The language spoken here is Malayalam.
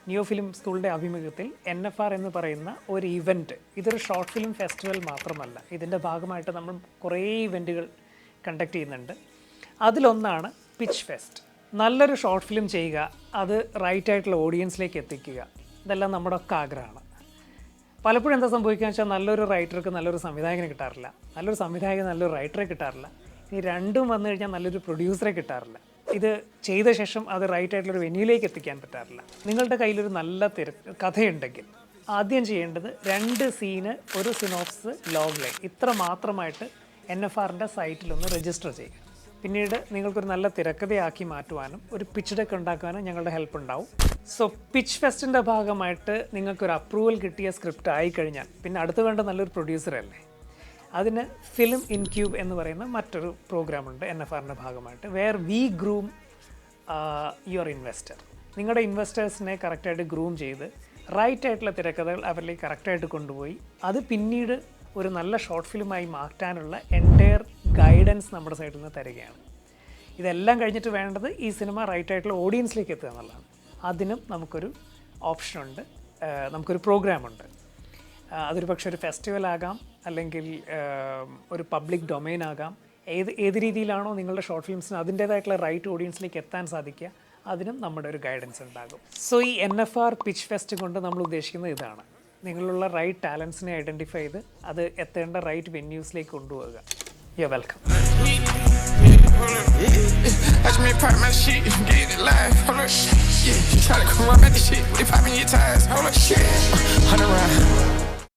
നിയോ ഫിലിം സ്കൂളിൻ്റെ ആഭിമുഖ്യത്തിൽ NFR എന്ന് പറയുന്ന ഒരു ഇവൻറ്റ്, ഇതൊരു ഷോർട്ട് ഫിലിം ഫെസ്റ്റിവൽ മാത്രമല്ല, ഇതിൻ്റെ ഭാഗമായിട്ട് നമ്മൾ കുറേ ഇവൻറ്റുകൾ കണ്ടക്ട് ചെയ്യുന്നുണ്ട്. അതിലൊന്നാണ് പിച്ച് ഫെസ്റ്റ്. നല്ലൊരു ഷോർട്ട് ഫിലിം ചെയ്യുക, അത് റൈറ്റായിട്ടുള്ള ഓഡിയൻസിലേക്ക് എത്തിക്കുക, ഇതെല്ലാം നമ്മുടെ ഒക്കെ ആഗ്രഹമാണ്. പലപ്പോഴും എന്താ സംഭവിക്കുക വെച്ചാൽ നല്ലൊരു റൈറ്റർക്ക് നല്ലൊരു സംവിധായകനെ കിട്ടാറില്ല, നല്ലൊരു സംവിധായകൻ നല്ലൊരു റൈറ്ററെ കിട്ടാറില്ല, ഇനി രണ്ടും വന്നു കഴിഞ്ഞാൽ നല്ലൊരു പ്രൊഡ്യൂസറെ കിട്ടാറില്ല. ഇത് ചെയ്ത ശേഷം അത് റൈറ്റായിട്ടുള്ളൊരു വെന്യൂയിലേക്ക് എത്തിക്കാൻ പറ്റാറില്ല. നിങ്ങളുടെ കയ്യിലൊരു നല്ല കഥയുണ്ടെങ്കിൽ ആദ്യം ചെയ്യേണ്ടത് 2 സീന്, ഒരു സിനോപ്സ്, ലോഗ് ലൈൻ, ഇത്ര മാത്രമായിട്ട് NFRൻ്റെ സൈറ്റിലൊന്ന് രജിസ്റ്റർ ചെയ്യുക. പിന്നീട് നിങ്ങൾക്കൊരു നല്ല തിരക്കഥയാക്കി മാറ്റുവാനും ഒരു പിച്ച് ഡെക്ക് ഉണ്ടാക്കുവാനും ഞങ്ങളുടെ ഹെൽപ്പ് ഉണ്ടാവും. സോ പിച്ച് ഫെസ്റ്റിൻ്റെ ഭാഗമായിട്ട് നിങ്ങൾക്കൊരു അപ്രൂവൽ കിട്ടിയ സ്ക്രിപ്റ്റ് ആയിക്കഴിഞ്ഞാൽ പിന്നെ അടുത്ത് വേണ്ട നല്ലൊരു പ്രൊഡ്യൂസറല്ലേ. അതിന് ഫിലിം ഇൻക്യൂബ് എന്ന് പറയുന്ന മറ്റൊരു പ്രോഗ്രാമുണ്ട് NFRൻ്റെ ഭാഗമായിട്ട്, where we groom your investor. നിങ്ങളുടെ ഇൻവെസ്റ്റേഴ്സിനെ കറക്റ്റായിട്ട് ഗ്രൂം ചെയ്ത് റൈറ്റായിട്ടുള്ള തിരക്കഥകൾ അവരിലേക്ക് കറക്റ്റായിട്ട് കൊണ്ടുപോയി അത് പിന്നീട് ഒരു നല്ല ഷോർട്ട് ഫിലിമായി മാറ്റാനുള്ള എൻറ്റയർ ഗൈഡൻസ് നമ്മുടെ സൈഡിൽ നിന്ന് തരികയാണ്. ഇതെല്ലാം കഴിഞ്ഞിട്ട് വേണ്ടത് ഈ സിനിമ റൈറ്റായിട്ടുള്ള ഓഡിയൻസിലേക്ക് എത്തുക എന്നുള്ളതാണ്. അതിനും നമുക്കൊരു ഓപ്ഷനുണ്ട്, നമുക്കൊരു പ്രോഗ്രാമുണ്ട്. അതൊരു പക്ഷേ ഒരു ഫെസ്റ്റിവൽ ആകാം, അല്ലെങ്കിൽ ഒരു പബ്ലിക് ഡൊമൈൻ ആകാം. ഏത് രീതിയിലാണോ നിങ്ങളുടെ ഷോർട്ട് ഫിലിംസിന് അതിൻ്റേതായിട്ടുള്ള റൈറ്റ് ഓഡിയൻസിലേക്ക് എത്താൻ സാധിക്കുക, അതിനും നമ്മുടെ ഒരു ഗൈഡൻസ് ഉണ്ടാകും. സോ ഈ NFR പിച്ച് ഫെസ്റ്റ് കൊണ്ട് നമ്മൾ ഉദ്ദേശിക്കുന്നത് ഇതാണ്, നിങ്ങളുള്ള റൈറ്റ് ടാലൻസിനെ ഐഡൻറ്റിഫൈ ചെയ്ത് അത് എത്തേണ്ട റൈറ്റ് വെന്യൂസിലേക്ക് കൊണ്ടുപോവുക. You are welcome. Watch me pop my shit, get it live, hold up, yeah, you try to come run back the shit, they popping your tires, hold up, shit, 100 round.